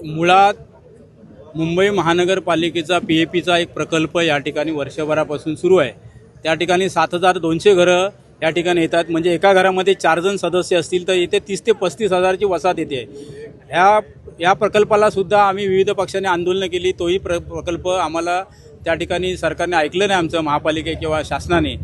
मुळात मुंबई महानगरपालिकेचा PAPचा एक प्रकल्प या ठिकाणी वर्षभरापासून सुरू आहे। त्या ठिकाणी 7200 घरं या ठिकाणी येतात। म्हणजे एका घरामध्ये 4 जण सदस्य असतील तर इथे 30 ते 35 हजाराची वसाहत येते। या प्रकल्पाला सुद्धा आम्ही विविध पक्षांनी आंदोलनं केली, तोही प्रकल्प आम्हाला त्या ठिकाणी सरकारने ऐकलं नाही, आमचं महापालिके किंवा शासनाने,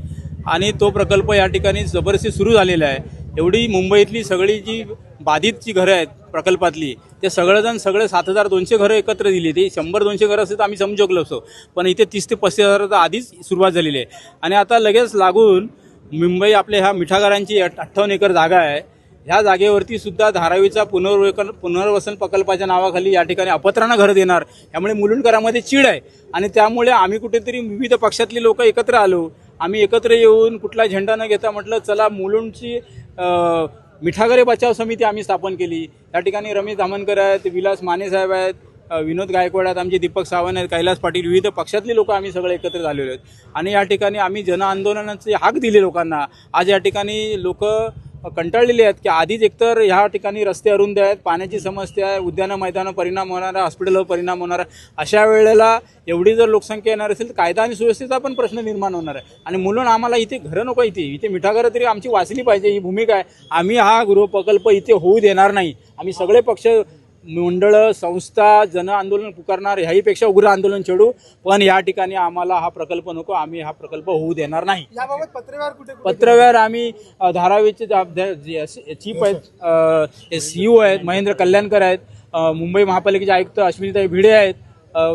आणि तो प्रकल्प या ठिकाणी जबरदस्ती सुरू झालेला आहे। एवढी मुंबईतली सगळी जी बाधितची घरं आहेत प्रकल्पातली, ते सगळे 7200 घरं एकत्र दिली। ती 100-200 घरं असते तर आम्ही समजू शकलो असतो, पण इथे 30 ते 35 हजाराचा आधीच सुरुवात झालेली आहे। आणि आता लगेच लागून मुंबई आपल्या ह्या मिठागरांची 58 एकर जागा आहे। ह्या जागेवरती सुद्धा धारावीचा पुनर्वसन प्रकल्पाच्या नावाखाली या ठिकाणी अपत्रांना घरं देणार, त्यामुळे मुलुंडकरांमध्ये चीड आहे। आणि त्यामुळे आम्ही कुठेतरी विविध पक्षातली लोक एकत्र आलो। आम्ही एकत्र येऊन कुठला झेंडा न घेता म्हटलं चला मुलुंडची मिठागरे बचाव समिती आम्ही स्थापन केली। या ठिकाणी रमेश धामनकर आहेत, विलास माने साहेब आहेत, विनोद गायकवाड आहेत, आमचे दीपक सावंत आहेत, कैलास पाटील, विविध पक्षातले लोक आम्ही सगळे एकत्र झालेलो आहेत। आणि या ठिकाणी आम्ही जनआंदोलनाचे हाक दिले लोकांना। आज या ठिकाणी लोक कंटाळलेले आहेत की आधीच एकतर ह्या ठिकाणी रस्ते अरुंद आहेत, पाण्याची समस्या आहे, उद्यानं मैदानं परिणाम होणार आहे, हॉस्पिटलवर परिणाम होणार आहे। अशा वेळेला एवढी जर लोकसंख्या येणार असेल तर कायदा आणि सुव्यवस्थेचा पण प्रश्न निर्माण होणार आहे। आणि म्हणून आम्हाला इथे घरं नको, इथे मिठागरं तरी आमची वाचली पाहिजे, ही भूमिका आहे। आम्ही हा गृहप्रकल्प इथे होऊ देणार नाही। आम्ही सगळे पक्ष, मंडळं, संस्था जन आंदोलन पुकारणार, ह्याहीपेक्षा उग्र आंदोलन छेडू, पण या ठिकाणी आम्हाला हा प्रकल्प नको, आम्ही हा प्रकल्प होऊ देणार नाही। याबाबत पत्रव्यवहार कुठे पत्रव्यवहार आम्ही धारावीचे चीफ आहेत, CEO आहेत महेंद्र कल्याणकर आहेत, मुंबई महापालिकेचे आयुक्त अश्विनीताई भिडे आहेत,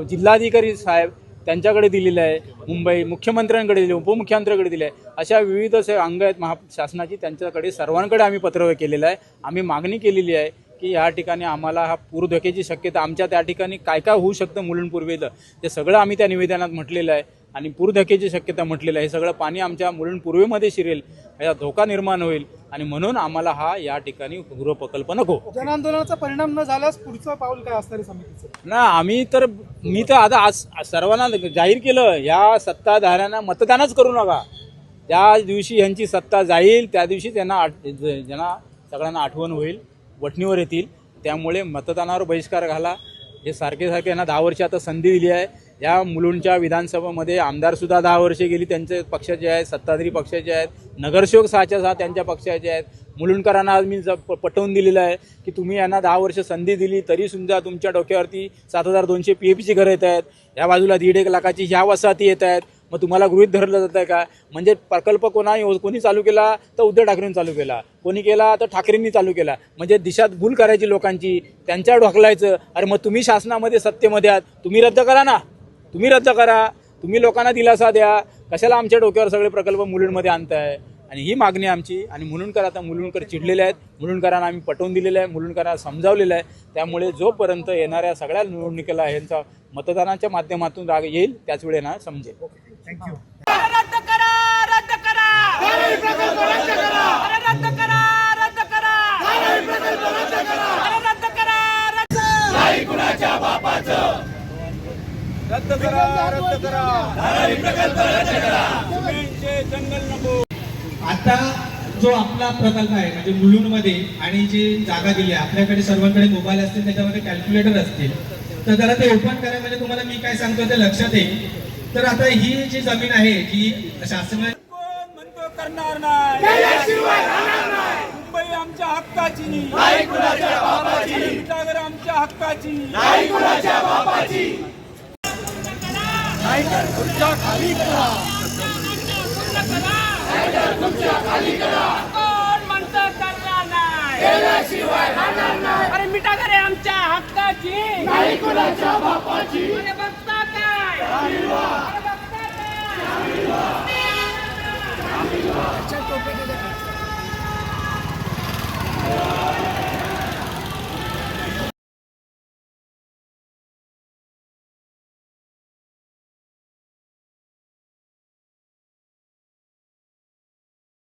जिल्हाधिकारी साहेब त्यांच्याकडे दिलेलं आहे, मुंबई मुख्यमंत्र्यांकडे दिले, उपमुख्यमंत्र्यांकडे दिले आहे। अशा विविध अंग आहेत शासनाची, त्यांच्याकडे सर्वांकडे आम्ही पत्रव्यवहार केलेला आहे। आम्ही मागणी केलेली आहे की या ठिकाणी आम्हाला हा पूर धोक्याची शक्यता, आमच्या त्या ठिकाणी काय काय होऊ शकतं मुलुंड पूर्वेचं ते सगळं आम्ही त्या निवेदनात म्हटलेलं आहे। आणि पूर धोक्याची शक्यता म्हटलेलं आहे, हे सगळं पाणी आमच्या मुलुंड पूर्वेमध्ये शिरेल, याचा धोका निर्माण होईल। आणि म्हणून आम्हाला हा या ठिकाणी गृहप्रकल्प नको। जनआंदोलनाचा परिणाम न झाल्यास पुढचं पाऊल काय असणार समितीचं? ना मी तर आता आज सर्वांना जाहीर केलं, या सत्ताधाऱ्यांना मतदानच करू नका। त्या दिवशी यांची सत्ता जाईल त्या दिवशी ज्यांना सगळ्यांना आठवण होईल, वठणीवर येतील, त्यामुळे मतदानावर बहिष्कार घाला। हे सारखे यांना 10 वर्ष आता संधी दिली आहे। या मुलुंडच्या विधानसभेमध्ये आमदारसुद्धा 10 वर्षे गेली त्यांच्या पक्षाचे आहेत, सत्ताधारी पक्षाचे आहेत, नगरसेवक 6च्या 6 त्यांच्या पक्षाचे आहेत। मुलुंडकरांना आज मी पटवून दिलेलं आहे की तुम्ही यांना 10 वर्ष संधी दिली तरीसुद्धा तुमच्या डोक्यावरती 7200 PAPची घरं येत आहेत, या बाजूला 1.5 लाखाची ह्या वसाहती येत आहेत। मग तुम्हाला गृहीत धरलं जात आहे का? म्हणजे प्रकल्प कोणी चालू केला तर उद्धव ठाकरेंनी चालू केला, कोणी केला तर ठाकरेंनी चालू केला। म्हणजे दिशा भूल करायची लोकांची, त्यांच्यावर ढकलायचं। अरे मग तुम्ही शासनामध्ये सत्तेमध्ये आहात, तुम्ही रद्द करा ना, तुम्ही रद्द करा, तुम्ही लोकांना दिलासा द्या, कशाला आमच्या डोक्यावर सगळे प्रकल्प मुलुंडमध्ये आणताय? आणि ही मागणी आमची। आणि मुलुंडकर चिडलेले आहेत, मुलुंडकरांना आम्ही पटवून दिलेलं आहे, मुलुंडकरांना समजावलेलं आहे। त्यामुळे जोपर्यंत येणाऱ्या सगळ्या निवडणुकीला यांचा मतदानाच्या माध्यमातून राग येईल त्याच वेळेला समजेल। थँक्यू। रद्द करा, रद्द करा, प्रकल्प रद्द करा, रद्द करा, रद्द करा, प्रकल्प रद्द करा, रद्द करा, नाही कुणाच्या बापाचं, रद्द करा, रद्द करा, प्रकल्प रद्द करा, जमिनीचे जंगल नको। आता जो आपला प्रकल्प आहे म्हणजे मुलुंडमध्ये, आणि जी जागा दिली आहे, आपल्याकडे सर्वांकडे मोबाईल असतील, त्याच्यामध्ये कॅल्क्युलेटर असतील, तर जरा ते ओपन करा, म्हणजे तुम्हाला मी काय सांगतो ते लक्षात येईल। तर आता ही जी जमीन आहे जी शासनाने म्हणतो करणार नाही, मुंबई आमच्या हक्काची नाही कुणाच्या बापाची, मिठागर आमच्या हक्काची नाही कुणाच्या बापाची, तुमच्या खाली करा, तुमच्या खाली करा, कोण म्हणतं करणार नाही, केल्याशिवाय राहणार नाही, अरे मिठागर आमच्या हक्काची नाही कुणाच्या बापाची, अरे बघता काय, अरे बघता काय,